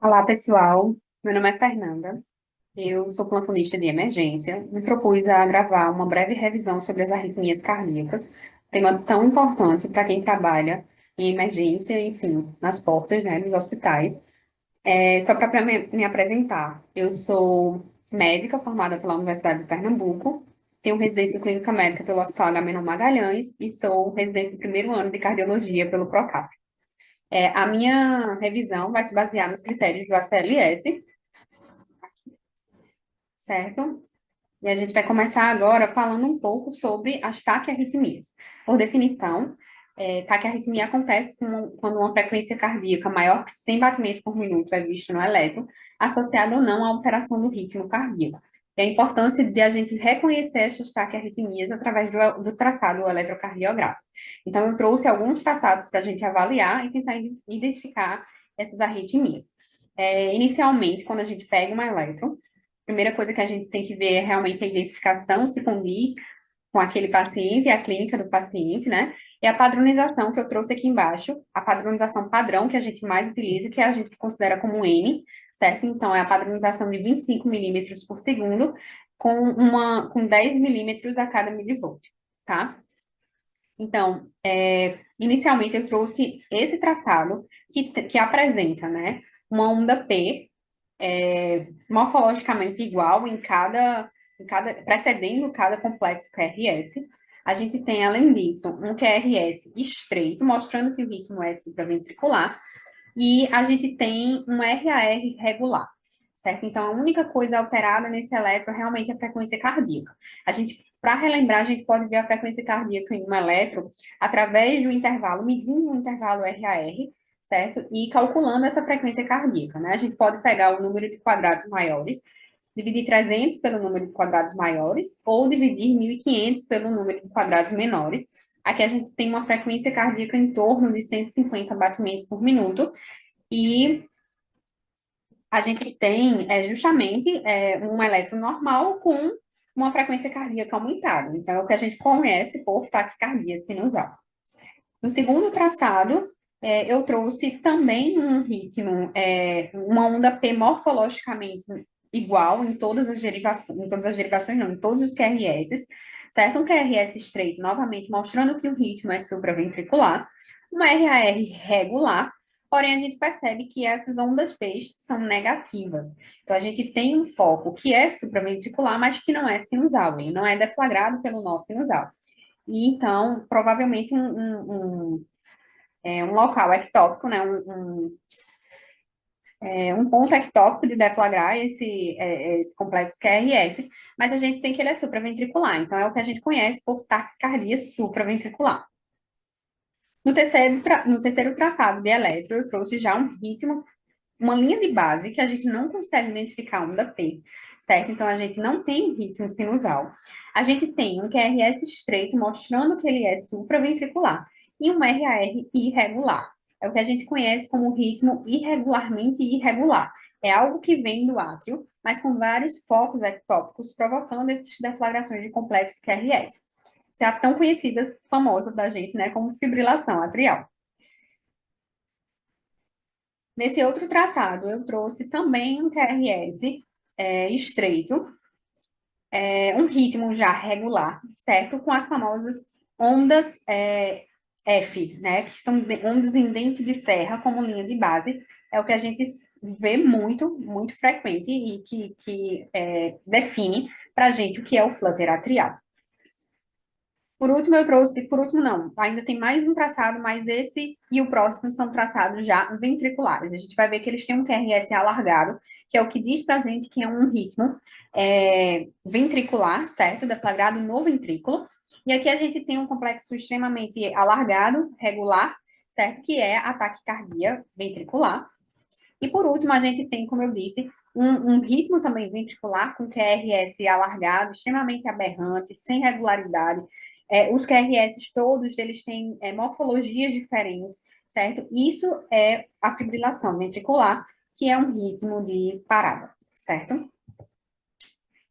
Olá, pessoal. Meu nome é Fernanda. Eu sou plantonista de emergência. Me propus a gravar uma breve revisão sobre as arritmias cardíacas, tema tão importante para quem trabalha em emergência, enfim, nas portas, né, dos hospitais. Só para me apresentar, eu sou médica formada pela Universidade de Pernambuco, tenho residência em clínica médica pelo Hospital Agamenon Magalhães e sou residente do primeiro ano de cardiologia pelo Procap. A minha revisão vai se basear nos critérios do ACLS, certo? E a gente vai começar agora falando um pouco sobre as taquiarritmias. Por definição, taquiarritmia acontece quando uma frequência cardíaca maior que 100 batimentos por minuto é vista no eletro, associada ou não à alteração do ritmo cardíaco. E a importância de a gente reconhecer essas taquiarritmias através do traçado eletrocardiográfico. Então, eu trouxe alguns traçados para a gente avaliar e tentar identificar essas arritmias. Inicialmente, quando a gente pega uma eletro, primeira coisa que a gente tem que ver é realmente a identificação, se condiz com aquele paciente e a clínica do paciente, né? E a padronização que eu trouxe aqui embaixo, a padronização padrão que a gente mais utiliza, que a gente considera como N, certo? Então, é a padronização de 25 milímetros por segundo, com 10 milímetros a cada milivolt, tá? Então, inicialmente eu trouxe esse traçado que apresenta, né, uma onda P morfologicamente igual precedendo cada complexo QRS. A gente tem, além disso, um QRS estreito, mostrando que o ritmo é supraventricular, e a gente tem um RAR regular, certo? Então, a única coisa alterada nesse eletro realmente é a frequência cardíaca. Para relembrar, a gente pode ver a frequência cardíaca em um eletro através do intervalo, medindo o intervalo RAR, certo? E calculando essa frequência cardíaca, né? A gente pode pegar o número de quadrados maiores, dividir 300 pelo número de quadrados maiores, ou dividir 1.500 pelo número de quadrados menores. Aqui a gente tem uma frequência cardíaca em torno de 150 batimentos por minuto, e a gente tem justamente um eletro normal com uma frequência cardíaca aumentada. Então, é o que a gente conhece por taquicardia sinusal. No segundo traçado, eu trouxe também um ritmo, uma onda P morfologicamente igual em todas as derivações não, em todos os QRS, certo? Um QRS estreito, novamente, mostrando que o ritmo é supraventricular, uma RAR regular, porém a gente percebe que essas ondas P são negativas. Então, a gente tem um foco que é supraventricular, mas que não é sinusal, ele não é deflagrado pelo nó sinusal. E então, provavelmente um local ectópico, né, um ponto ectópico de deflagrar esse complexo QRS, mas a gente tem que ele é supraventricular, então é o que a gente conhece por taquicardia supraventricular. No terceiro traçado de eletro, eu trouxe já um ritmo, uma linha de base que a gente não consegue identificar onda P, certo? Então, a gente não tem um ritmo sinusal. A gente tem um QRS estreito mostrando que ele é supraventricular e um RAR irregular. É o que a gente conhece como ritmo irregularmente irregular. É algo que vem do átrio, mas com vários focos ectópicos provocando essas deflagrações de complexo QRS. Isso é a tão conhecida, famosa da gente, né, como fibrilação atrial. Nesse outro traçado, eu trouxe também um QRS estreito, um ritmo já regular, certo? Com as famosas ondas F, né? Que são ondas em dente de serra, como linha de base. É o que a gente vê muito, muito frequente e que define para a gente o que é o flutter atrial. Por último, eu trouxe, por último, não, ainda tem mais um traçado, mas esse e o próximo são traçados já ventriculares. A gente vai ver que eles têm um QRS alargado, que é o que diz pra gente que é um ritmo ventricular, certo? Deflagrado no ventrículo. E aqui a gente tem um complexo extremamente alargado, regular, certo? Que é a taquicardia ventricular. E por último, a gente tem, como eu disse, um ritmo também ventricular com QRS alargado, extremamente aberrante, sem regularidade. Os QRS todos, eles têm morfologias diferentes, certo? Isso é a fibrilação ventricular, que é um ritmo de parada, certo?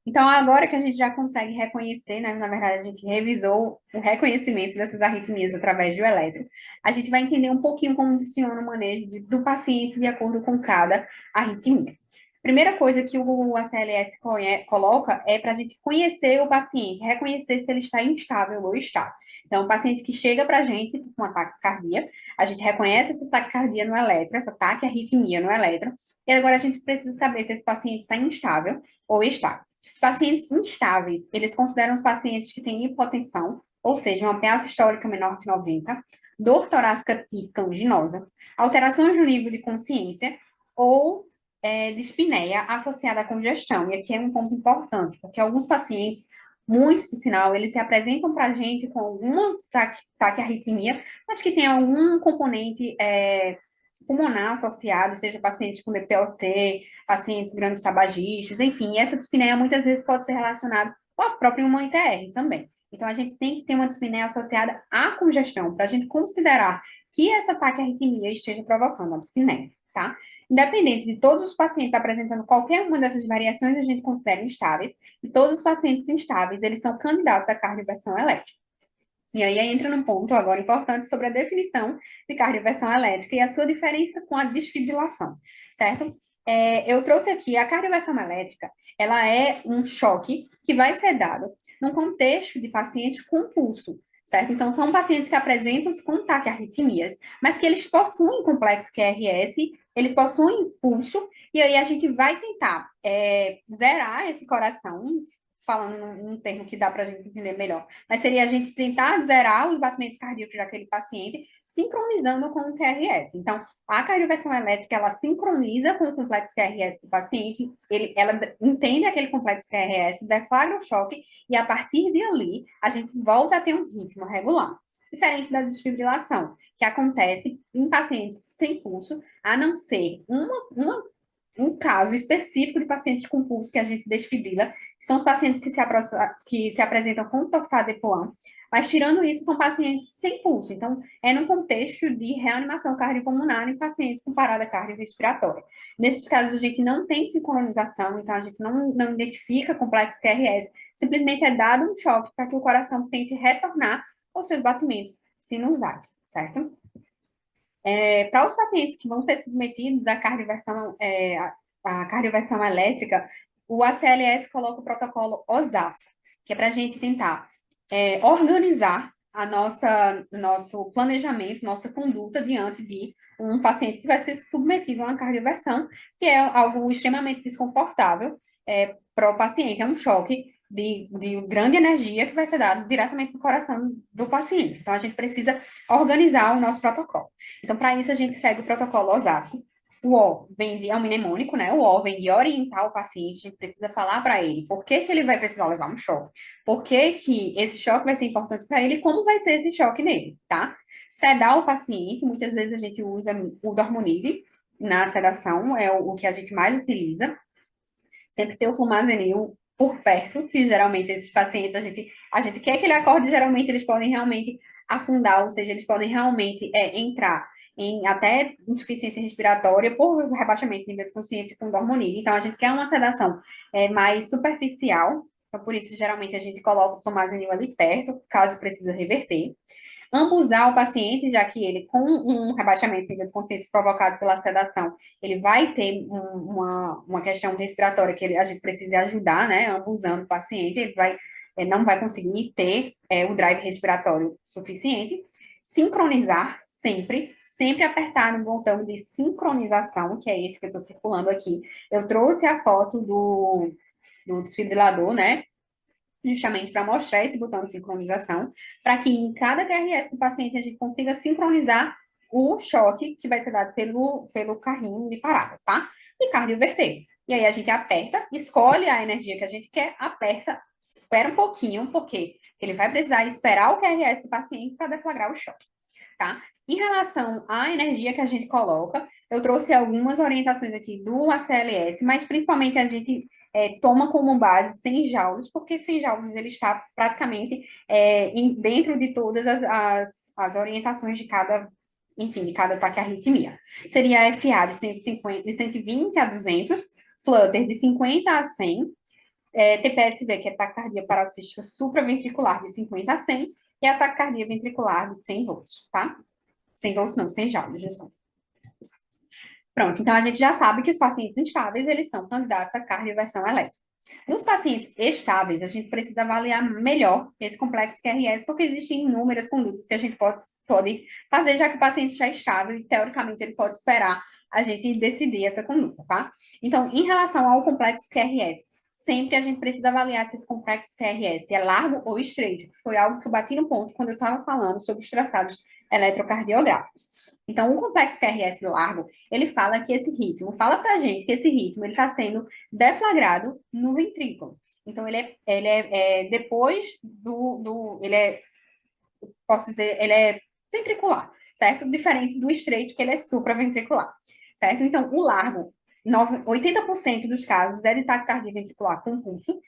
Então, agora que a gente já consegue reconhecer, né, na verdade, a gente revisou o reconhecimento dessas arritmias através do eletro, a gente vai entender um pouquinho como funciona o manejo do paciente de acordo com cada arritmia. Primeira coisa que o ACLS coloca é para a gente conhecer o paciente, reconhecer se ele está instável ou estável. Então, o paciente que chega para a gente com ataque cardíaco, a gente reconhece essa taquicardia no eletro, essa taquiarritmia no eletro, e agora a gente precisa saber se esse paciente está instável ou estável. Os pacientes instáveis, eles consideram os pacientes que têm hipotensão, ou seja, uma PA sistólica menor que 90, dor torácica típica anginosa, alterações no nível de consciência ou dispneia associada à congestão. E aqui é um ponto importante, porque alguns pacientes, muitos, por sinal, eles se apresentam para a gente com alguma taquiarritmia, mas que tem algum componente pulmonar associado, seja pacientes com DPLC, pacientes grandes tabagistas, enfim, essa dispneia muitas vezes pode ser relacionada com a própria uma ITR também. Então, a gente tem que ter uma dispneia associada à congestão, para a gente considerar que essa taquiarritmia esteja provocando a dispneia, tá? Independente de todos os pacientes apresentando qualquer uma dessas variações, a gente considera instáveis, e todos os pacientes instáveis, eles são candidatos à cardioversão elétrica. E aí entra num ponto agora importante sobre a definição de cardioversão elétrica e a sua diferença com a desfibrilação, certo? Eu trouxe aqui a cardioversão elétrica, ela é um choque que vai ser dado num contexto de pacientes com pulso, certo? Então, são pacientes que apresentam com taquiarritmias, mas que eles possuem complexo QRS, eles possuem pulso, e aí a gente vai tentar zerar esse coração, falando num termo que dá para a gente entender melhor, mas seria a gente tentar zerar os batimentos cardíacos daquele paciente, sincronizando com o QRS. Então, a cardioversão elétrica, ela sincroniza com o complexo QRS do paciente, ela entende aquele complexo QRS, deflagra o choque, e a partir de ali, a gente volta a ter um ritmo regular. Diferente da desfibrilação, que acontece em pacientes sem pulso, a não ser um caso específico de pacientes com pulso que a gente desfibrila, que são os pacientes que se apresentam com torsade de Poin, mas tirando isso, são pacientes sem pulso. Então, é no contexto de reanimação cardiopulmonar em pacientes com parada cardiorrespiratória. Nesses casos, a gente não tem sincronização, então a gente não identifica complexo QRS, simplesmente é dado um choque para que o coração tente retornar aos seus batimentos sinusais, certo? Para os pacientes que vão ser submetidos à à cardioversão elétrica, o ACLS coloca o protocolo OSASP, que é para a gente tentar organizar nosso planejamento, nossa conduta diante de um paciente que vai ser submetido a uma cardioversão, que é algo extremamente desconfortável para o paciente, é um choque de grande energia que vai ser dado diretamente no coração do paciente. Então, a gente precisa organizar o nosso protocolo. Então, para isso, a gente segue o protocolo OSASCO. O O vem de, é um mnemônico, né? O O vem de orientar o paciente, a gente precisa falar para ele por que ele vai precisar levar um choque, por que esse choque vai ser importante para ele e como vai ser esse choque nele, tá? Sedar o paciente, muitas vezes a gente usa o dormonide na sedação, é o que a gente mais utiliza. Sempre ter o flumazenil por perto, que geralmente esses pacientes a gente quer que ele acorde, geralmente eles podem realmente afundar, ou seja, eles podem realmente entrar em até insuficiência respiratória por rebaixamento de nível de consciência com dormonide. Então, a gente quer uma sedação mais superficial, então por isso, geralmente, a gente coloca o flumazenil ali perto, caso precise reverter. Ambusar o paciente, já que ele, com um rebaixamento de nível de consciência provocado pela sedação, ele vai ter uma questão respiratória que a gente precisa ajudar, né? Ambusando o paciente, não vai conseguir ter o drive respiratório suficiente. Sincronizar sempre apertar no botão de sincronização, que é esse que eu estou circulando aqui. Eu trouxe a foto do desfibrilador, né? Justamente para mostrar esse botão de sincronização, para que em cada QRS do paciente a gente consiga sincronizar o choque que vai ser dado pelo carrinho de parada, tá? E cardioverter. E aí a gente aperta, escolhe a energia que a gente quer, aperta, espera um pouquinho, porque ele vai precisar esperar o QRS do paciente para deflagrar o choque, tá? Em relação à energia que a gente coloca, eu trouxe algumas orientações aqui do ACLS, mas principalmente a gente toma como base 100 joules, porque 100 joules ele está praticamente dentro de todas as orientações de cada, enfim, de cada taquiarritmia. Seria FA de 120 a 200, flutter de 50 a 100, TPSV, que é taquicardia paroxística supraventricular de 50 a 100, e a taquicardia ventricular de 100 volts, tá? 100 volts não, 100 joules, desculpa. Pronto, então a gente já sabe que os pacientes instáveis, eles são candidatos à cardioversão elétrica. Nos pacientes estáveis, a gente precisa avaliar melhor esse complexo QRS, porque existem inúmeras condutas que a gente pode fazer, já que o paciente já é estável e, teoricamente, ele pode esperar a gente decidir essa conduta, tá? Então, em relação ao complexo QRS, sempre a gente precisa avaliar se esse complexo QRS é largo ou estreito, que foi algo que eu bati no ponto quando eu estava falando sobre os traçados eletrocardiográficos. Então, o complexo QRS largo, ele fala que esse ritmo, fala pra gente que esse ritmo, ele está sendo deflagrado no ventrículo. Então, depois posso dizer, ele é ventricular, certo? Diferente do estreito, que ele é supraventricular, certo? Então, o largo, 80% dos casos é de taquicardia ventricular com pulso,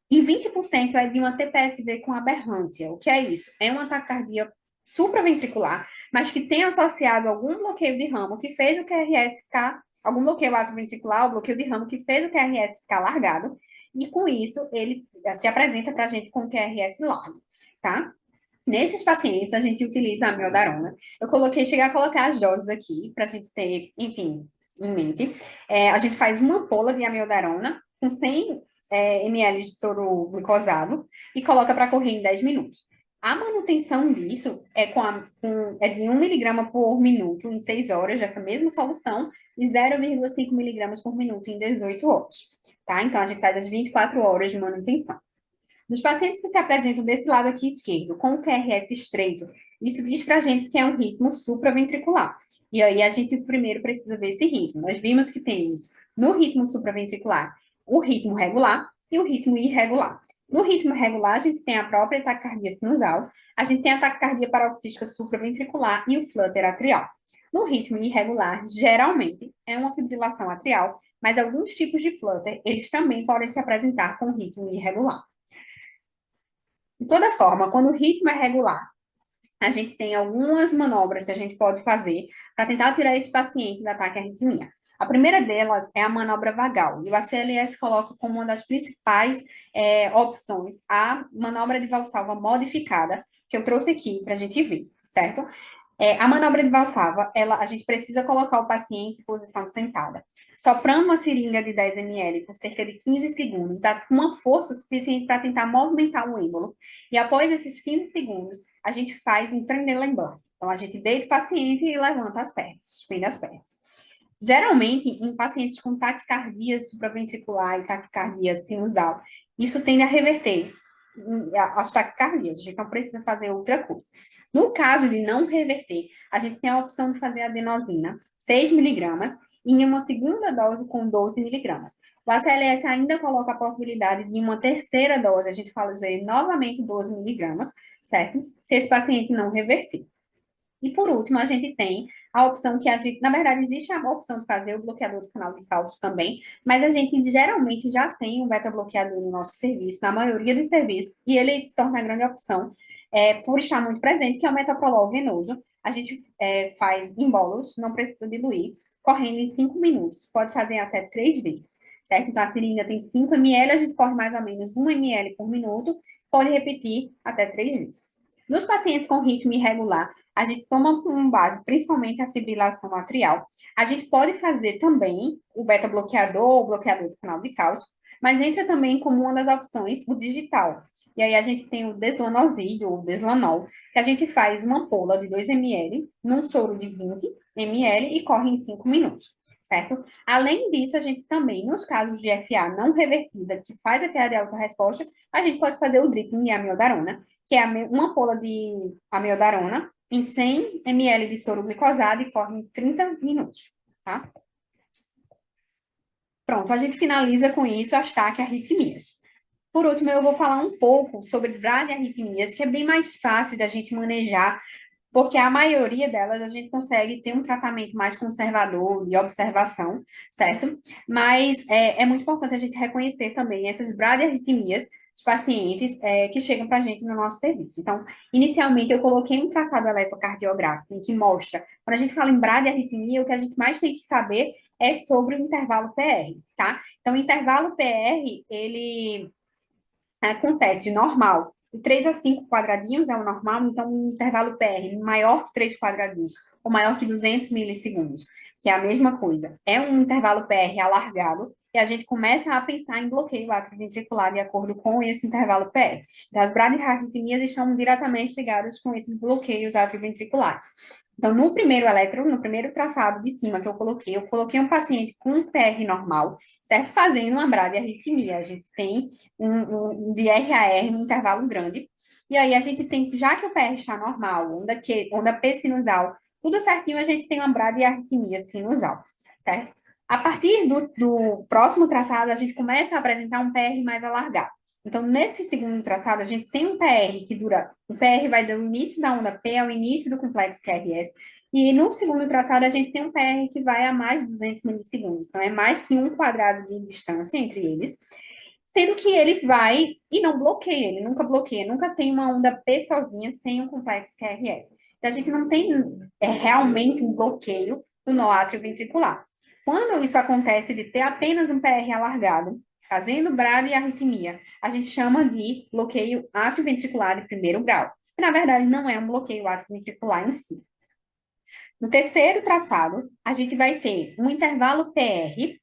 e 20% é de uma TPSV com aberrância. O que é isso? É uma taquicardia supraventricular, mas que tem associado algum bloqueio de ramo que fez o QRS ficar, algum bloqueio atrioventricular, o bloqueio de ramo que fez o QRS ficar largado, e com isso ele se apresenta para a gente com o QRS largo, tá? Nesses pacientes, a gente utiliza a amiodarona. Cheguei a colocar as doses aqui, para a gente ter, enfim, em mente. A gente faz uma ampola de amiodarona com 100 ml de soro glicosado e coloca para correr em 10 minutos. A manutenção disso é de 1 miligrama por minuto em 6 horas, dessa mesma solução, e 0,5 miligramas por minuto em 18 horas, tá? Então, a gente faz as 24 horas de manutenção. Nos pacientes que se apresentam desse lado aqui esquerdo, com o QRS estreito, isso diz para a gente que é um ritmo supraventricular. E aí a gente primeiro precisa ver esse ritmo. Nós vimos que tem isso no ritmo supraventricular, o ritmo regular e o ritmo irregular. No ritmo regular, a gente tem a própria taquicardia sinusal, a gente tem a taquicardia paroxística supraventricular e o flutter atrial. No ritmo irregular, geralmente, é uma fibrilação atrial, mas alguns tipos de flutter, eles também podem se apresentar com ritmo irregular. De toda forma, quando o ritmo é regular, a gente tem algumas manobras que a gente pode fazer para tentar tirar esse paciente da taquiarritmia. A primeira delas é a manobra vagal, e o ACLS coloca como uma das principais opções a manobra de valsalva modificada, que eu trouxe aqui para a gente ver, certo? A manobra de Valsalva, a gente precisa colocar o paciente em posição sentada, soprando uma seringa de 10 ml por cerca de 15 segundos, com uma força suficiente para tentar movimentar o êmbolo. E após esses 15 segundos, a gente faz um Trendelenburg. Então, a gente deita o paciente e levanta as pernas, suspende as pernas. Geralmente, em pacientes com taquicardia supraventricular e taquicardia sinusal, isso tende a reverter as taquicardias, a gente não precisa fazer outra coisa. No caso de não reverter, a gente tem a opção de fazer adenosina, 6 miligramas, em uma segunda dose com 12 miligramas. O ACLS ainda coloca a possibilidade de uma terceira dose, a gente fala novamente 12 miligramas, certo? Se esse paciente não reverter. E por último, a gente tem a opção que na verdade, existe a opção de fazer o bloqueador do canal de cálcio também, mas a gente geralmente já tem um beta-bloqueador no nosso serviço, na maioria dos serviços, e ele se torna a grande opção por estar muito presente, que é o metoprolol venoso. A gente faz em bolos, não precisa diluir, correndo em 5 minutos, pode fazer até 3 vezes, certo? Então, a seringa tem 5 ml, a gente corre mais ou menos 1 ml por minuto, pode repetir até 3 vezes. Nos pacientes com ritmo irregular, a gente toma como base principalmente a fibrilação atrial. A gente pode fazer também o beta-bloqueador ou bloqueador do canal de cálcio, mas entra também como uma das opções o digital. E aí a gente tem o deslanoside ou deslanol, que a gente faz uma ampola de 2 ml num soro de 20 ml e corre em 5 minutos, certo? Além disso, a gente também, nos casos de FA não revertida, que faz FA de alta resposta, a gente pode fazer o dripping de amiodarona, que é uma ampola de amiodarona em 100 ml de soro glicosado e corre em 30 minutos, tá? Pronto, a gente finaliza com isso as taquiarritmias. Por último, eu vou falar um pouco sobre bradiarritmias, que é bem mais fácil da gente manejar, porque a maioria delas a gente consegue ter um tratamento mais conservador de observação, certo? Mas é muito importante a gente reconhecer também essas bradiarritmias de pacientes que chegam para a gente no nosso serviço. Então, inicialmente, eu coloquei um traçado eletrocardiográfico em que mostra, quando a gente fala em bradiarritmia, o que a gente mais tem que saber é sobre o intervalo PR, tá? Então, o intervalo PR, ele acontece normal. De 3 a 5 quadradinhos é o normal, então um intervalo PR maior que 3 quadradinhos, ou maior que 200 milissegundos, que é a mesma coisa. É um intervalo PR alargado, e a gente começa a pensar em bloqueio atrioventricular de acordo com esse intervalo PR. Então, as bradicardias estão diretamente ligadas com esses bloqueios atrioventriculares. Então, no primeiro eletro, no primeiro traçado de cima que eu coloquei um paciente com PR normal, certo? Fazendo uma bradiarritmia. A gente tem um de R a R um intervalo grande. E aí a gente tem, já que o PR está normal, onda P sinusal, tudo certinho, a gente tem uma bradiarritmia sinusal, certo? A partir do próximo traçado, a gente começa a apresentar um PR mais alargado. Então, nesse segundo traçado, a gente tem um PR que dura, o PR vai do início da onda P ao início do complexo QRS, e no segundo traçado, a gente tem um PR que vai a mais de 200 milissegundos. Então, é mais que um quadrado de distância entre eles. Sendo que ele vai e não bloqueia, ele nunca bloqueia, nunca tem uma onda P sozinha sem um complexo QRS. Então, a gente não tem realmente um bloqueio do nó atrioventricular. Quando isso acontece de ter apenas um PR alargado, fazendo bradiarritmia, a gente chama de bloqueio atrioventricular de primeiro grau. Na verdade, não é um bloqueio atrioventricular em si. No terceiro traçado, a gente vai ter um intervalo PR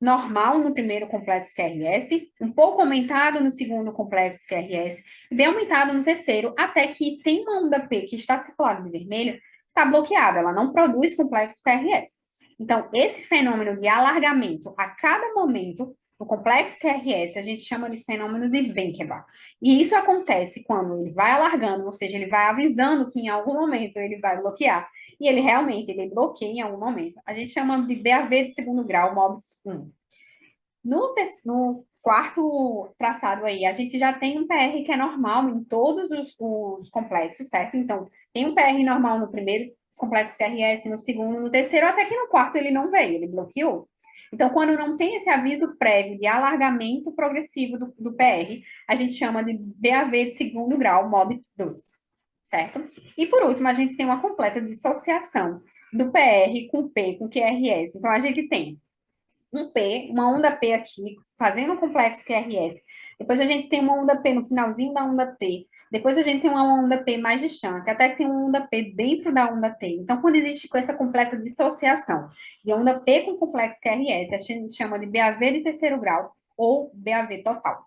normal no primeiro complexo QRS, um pouco aumentado no segundo complexo QRS, e bem aumentado no terceiro, até que tem uma onda P que está circulada de vermelho, está bloqueada, ela não produz complexo QRS. Então, esse fenômeno de alargamento a cada momento no complexo QRS, a gente chama de fenômeno de Wenckebach. E isso acontece quando ele vai alargando, ou seja, ele vai avisando que em algum momento ele vai bloquear, e ele realmente ele bloqueia em algum momento. A gente chama de BAV de segundo grau, MOBITS 1. No quarto traçado aí, a gente já tem um PR que é normal em todos os complexos, certo? Então, tem um PR normal no primeiro complexo QRS, no segundo, no terceiro, até que no quarto ele não veio, ele bloqueou. Então, quando não tem esse aviso prévio de alargamento progressivo do PR, a gente chama de BAV de segundo grau, MOBITS 2, certo? E por último, a gente tem uma completa dissociação do PR com P, com QRS. Então, a gente tem um P, uma onda P aqui, fazendo um complexo QRS. Depois a gente tem uma onda P no finalzinho da onda T. Depois a gente tem uma onda P mais distante, até que tem uma onda P dentro da onda T. Então, quando existe essa completa dissociação de onda P com complexo QRS, a gente chama de BAV de terceiro grau ou BAV total.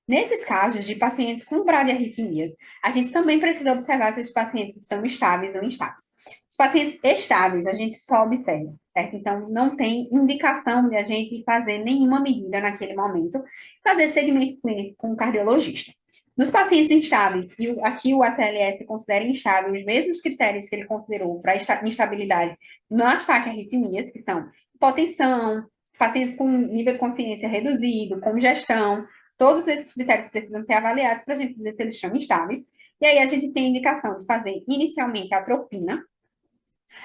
Nesses casos de pacientes com bradiarritmias, a gente também precisa observar se os pacientes são estáveis ou instáveis. Os pacientes estáveis, a gente só observa, certo? Então, não tem indicação de a gente fazer nenhuma medida naquele momento, fazer segmento clínico com o cardiologista. Nos pacientes instáveis, e aqui o ACLS considera instável os mesmos critérios que ele considerou para instabilidade nas taquiarritmias, que são hipotensão, pacientes com nível de consciência reduzido, congestão. Todos esses critérios precisam ser avaliados para a gente dizer se eles estão instáveis. E aí a gente tem a indicação de fazer inicialmente a atropina.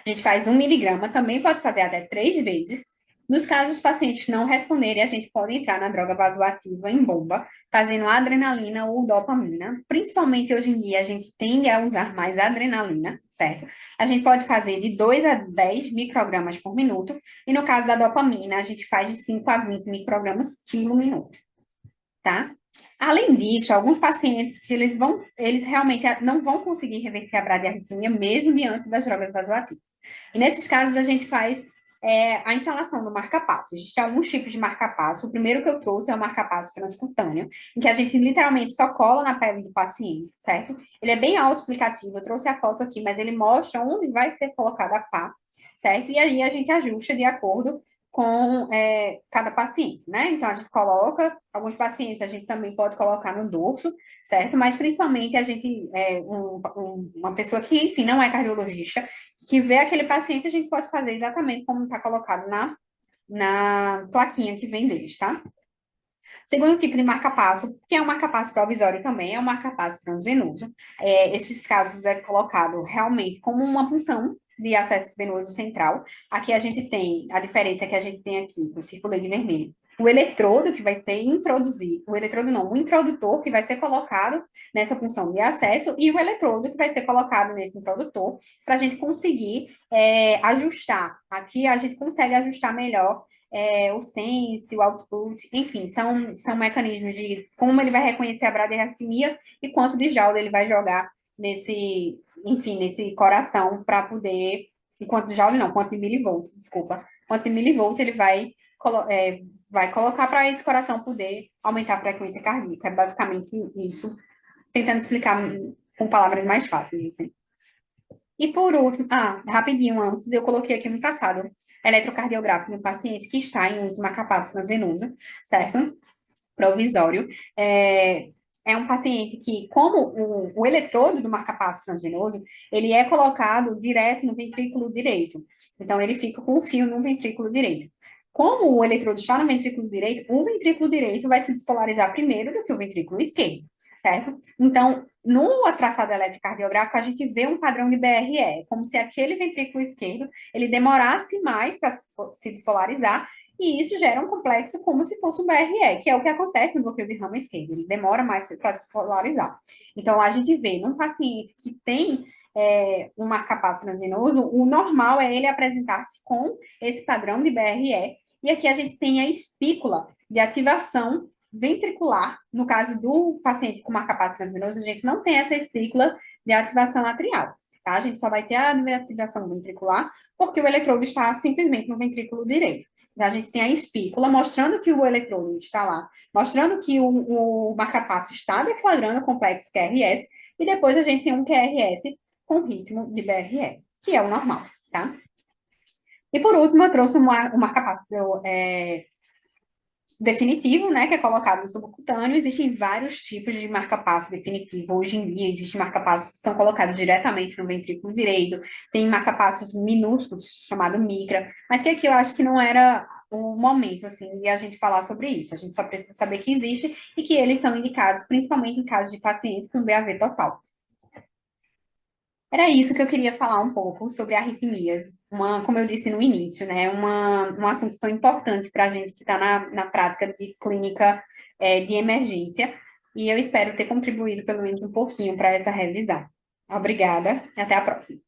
A gente faz 1 miligrama, também pode fazer até 3 vezes. Nos casos dos pacientes não responderem, a gente pode entrar na droga vasoativa em bomba, fazendo adrenalina ou dopamina. Principalmente hoje em dia, a gente tende a usar mais adrenalina, certo? A gente pode fazer de 2 a 10 microgramas por minuto. E no caso da dopamina, a gente faz de 5 a 20 microgramas quilo minuto, tá? Além disso, alguns pacientes que eles realmente não vão conseguir reverter a bradiarritmia mesmo diante das drogas vasoativas. E nesses casos, a gente faz a instalação do marca-passo. Existem alguns tipos de marca-passo. O primeiro que eu trouxe é o marca-passo transcutâneo, em que a gente literalmente só cola na pele do paciente, certo? Ele é bem autoexplicativo, eu trouxe a foto aqui, mas ele mostra onde vai ser colocada a pá, certo? E aí a gente ajusta de acordo com cada paciente, né? Então, a gente coloca, alguns pacientes a gente também pode colocar no dorso, certo? Mas, principalmente, a gente, uma pessoa que, enfim, não é cardiologista, que vê aquele paciente, a gente pode fazer exatamente como está colocado na plaquinha que vem deles, tá? Segundo tipo de marca-passo, que é um marca-passo provisório também, é um marca-passo transvenoso. Esses casos é colocado realmente como uma punção de acesso venoso central. Aqui a gente tem, a diferença é que a gente tem aqui, com o circulante vermelho, o eletrodo que vai ser introduzido, o eletrodo não, o introdutor que vai ser colocado nessa função de acesso e o eletrodo que vai ser colocado nesse introdutor para a gente conseguir ajustar. Aqui a gente consegue ajustar melhor o sense, o output, enfim, são mecanismos de como ele vai reconhecer a braderacemia e quanto de joule ele vai jogar nesse, enfim, nesse coração para poder, e quanto de joule não, quanto de milivolts, desculpa, quanto de milivolt ele vai colocar para esse coração poder aumentar a frequência cardíaca. É basicamente isso, tentando explicar com palavras mais fáceis, assim. E por último, rapidinho antes, eu coloquei aqui no passado, eletrocardiográfico no paciente que está em uso de marcapasso transvenoso, certo? Provisório. É um paciente que, como o eletrodo do marcapasso transvenoso, ele é colocado direto no ventrículo direito. Então, ele fica com o fio no ventrículo direito. Como o eletrodo está no ventrículo direito, o ventrículo direito vai se despolarizar primeiro do que o ventrículo esquerdo, certo? Então, no traçado eletrocardiográfico, a gente vê um padrão de BRE, como se aquele ventrículo esquerdo ele demorasse mais para se despolarizar, e isso gera um complexo como se fosse um BRE, que é o que acontece no bloqueio de ramo esquerdo, ele demora mais para despolarizar. Então, a gente vê num paciente que tem um marcapasso transvenoso, o normal é ele apresentar-se com esse padrão de BRE, e aqui a gente tem a espícula de ativação ventricular, no caso do paciente com marcapasso transvenoso, a gente não tem essa espícula de ativação atrial, tá? A gente só vai ter a ativação ventricular, porque o eletrodo está simplesmente no ventrículo direito. Então, a gente tem a espícula mostrando que o eletrodo está lá, mostrando que o marcapasso está deflagrando o complexo QRS, e depois a gente tem um QRS com ritmo de BRE, que é o normal, tá? E por último, eu trouxe um marcapasso definitivo, né, que é colocado no subcutâneo. Existem vários tipos de marca-passo definitivo. Hoje em dia, existem marca-passos que são colocados diretamente no ventrículo direito, tem marca-passos minúsculos, chamado micra, mas que aqui eu acho que não era o momento, assim, de a gente falar sobre isso. A gente só precisa saber que existe e que eles são indicados principalmente em casos de pacientes com BAV total. Era isso que eu queria falar um pouco sobre arritmias. Como eu disse no início, né? Um assunto tão importante para a gente que está na prática de clínica de emergência. E eu espero ter contribuído pelo menos um pouquinho para essa revisão. Obrigada, e até a próxima.